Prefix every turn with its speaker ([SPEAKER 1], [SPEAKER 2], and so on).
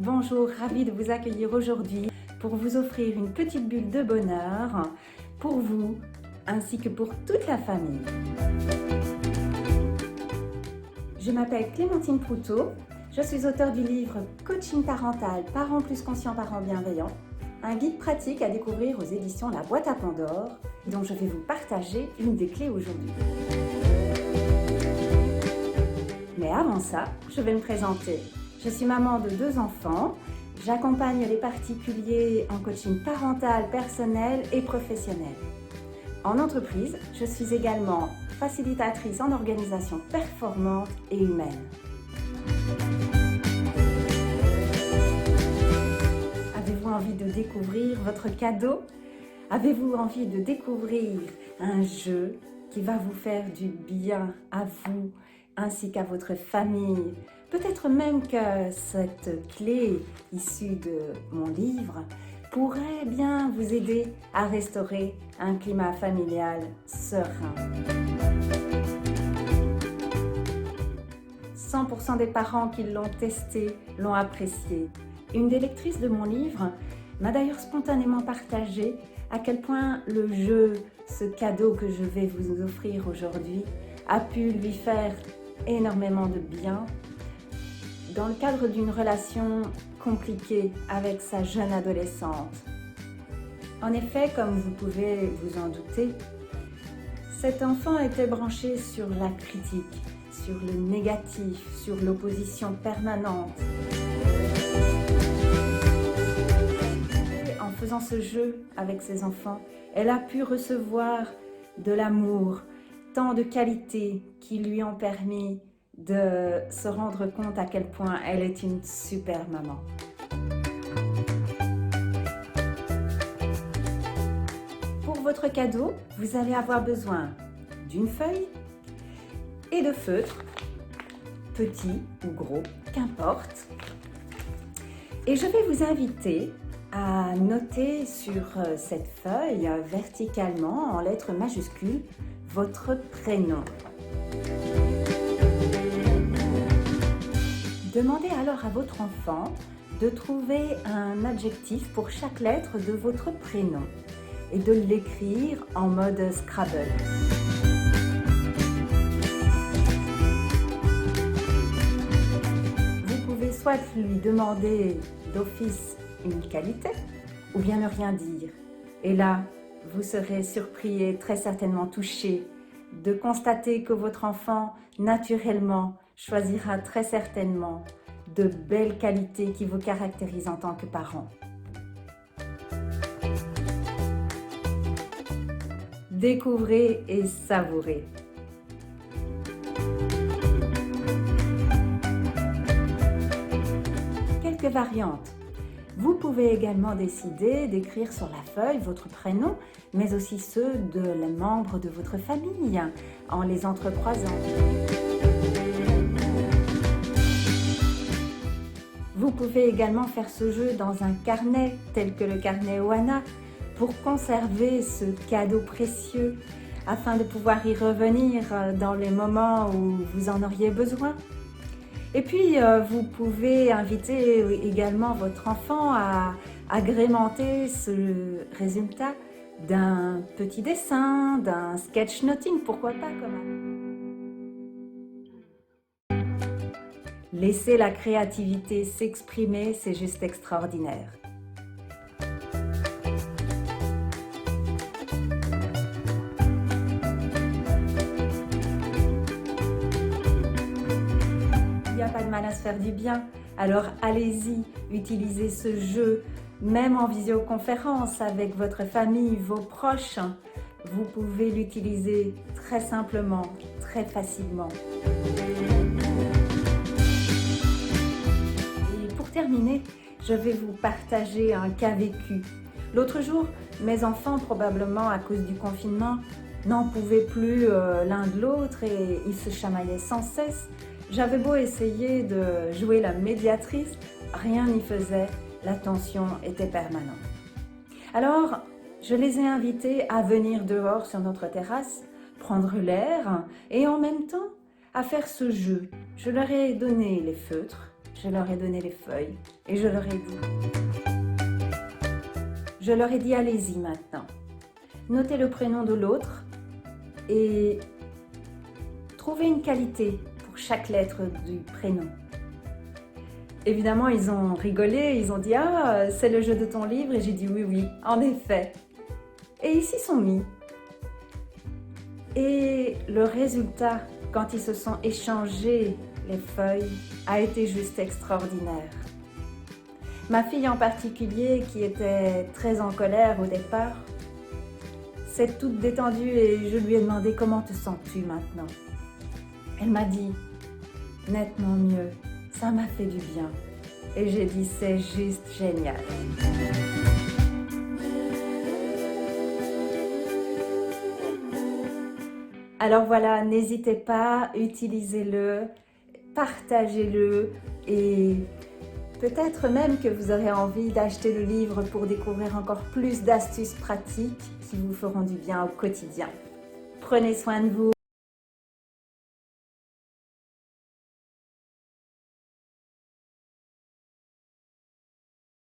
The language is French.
[SPEAKER 1] Bonjour, ravie de vous accueillir aujourd'hui pour vous offrir une petite bulle de bonheur pour vous ainsi que pour toute la famille. Je m'appelle Clémentine Proutot, je suis auteure du livre Coaching parental, parents plus conscients, parents bienveillants, un guide pratique à découvrir aux éditions La Boîte à Pandore, dont je vais vous partager une des clés aujourd'hui. Mais avant ça, je vais me présenter. Je suis maman de 2 enfants. J'accompagne les particuliers en coaching parental, personnel et professionnel. En entreprise, je suis également facilitatrice en organisation performante et humaine. Avez-vous envie de découvrir votre cadeau? Avez-vous envie de découvrir un jeu qui va vous faire du bien à vous ainsi qu'à votre famille? Peut-être même que cette clé issue de mon livre pourrait bien vous aider à restaurer un climat familial serein. 100% des parents qui l'ont testé l'ont apprécié. Une des lectrices de mon livre m'a d'ailleurs spontanément partagé à quel point le jeu, ce cadeau que je vais vous offrir aujourd'hui, a pu lui faire énormément de bien dans le cadre d'une relation compliquée avec sa jeune adolescente. En effet, comme vous pouvez vous en douter, cet enfant était branché sur la critique, sur le négatif, sur l'opposition permanente. Et en faisant ce jeu avec ses enfants, elle a pu recevoir de l'amour, tant de qualités qui lui ont permis de se rendre compte à quel point elle est une super maman. Pour votre cadeau, vous allez avoir besoin d'une feuille et de feutres, petits ou gros, qu'importe. Et je vais vous inviter à noter sur cette feuille verticalement en lettres majuscules votre prénom. Demandez alors à votre enfant de trouver un adjectif pour chaque lettre de votre prénom et de l'écrire en mode Scrabble. Vous pouvez soit lui demander d'office une qualité ou bien ne rien dire. Et là, vous serez surpris et très certainement touché de constater que votre enfant, naturellement, choisira très certainement de belles qualités qui vous caractérisent en tant que parent. Découvrez et savourez. Quelques variantes. Vous pouvez également décider d'écrire sur la feuille votre prénom, mais aussi ceux des membres de votre famille, en les entrecroisant. Vous pouvez également faire ce jeu dans un carnet, tel que le carnet Ohana, pour conserver ce cadeau précieux, afin de pouvoir y revenir dans les moments où vous en auriez besoin. Et puis, vous pouvez inviter également votre enfant à agrémenter ce résultat d'un petit dessin, d'un sketchnoting, pourquoi pas quand même. Laissez la créativité s'exprimer, c'est juste extraordinaire. Il n'y a pas de mal à se faire du bien, alors allez-y, utilisez ce jeu, même en visioconférence avec votre famille, vos proches. Vous pouvez l'utiliser très simplement, très facilement. Et pour terminer, je vais vous partager un cas vécu. L'autre jour, mes enfants, probablement à cause du confinement, n'en pouvaient plus l'un de l'autre et ils se chamaillaient sans cesse. J'avais beau essayer de jouer la médiatrice, rien n'y faisait, la tension était permanente. Alors, je les ai invités à venir dehors sur notre terrasse, prendre l'air et en même temps à faire ce jeu. Je leur ai donné les feutres, je leur ai donné les feuilles et je leur ai dit, allez-y maintenant. Notez le prénom de l'autre et trouvez une qualité pour chaque lettre du prénom. Évidemment, ils ont rigolé, ils ont dit « Ah, c'est le jeu de ton livre » et j'ai dit « Oui, oui, en effet ». Et ils s'y sont mis. Et le résultat, quand ils se sont échangés les feuilles, a été juste extraordinaire. Ma fille en particulier, qui était très en colère au départ, s'est toute détendue et je lui ai demandé « Comment te sens-tu maintenant ?» Elle m'a dit « Nettement mieux, ça m'a fait du bien. » Et j'ai dit « C'est juste génial !» Alors voilà, n'hésitez pas, utilisez-le, partagez-le et peut-être même que vous aurez envie d'acheter le livre pour découvrir encore plus d'astuces pratiques qui vous feront du bien au quotidien. Prenez soin de vous.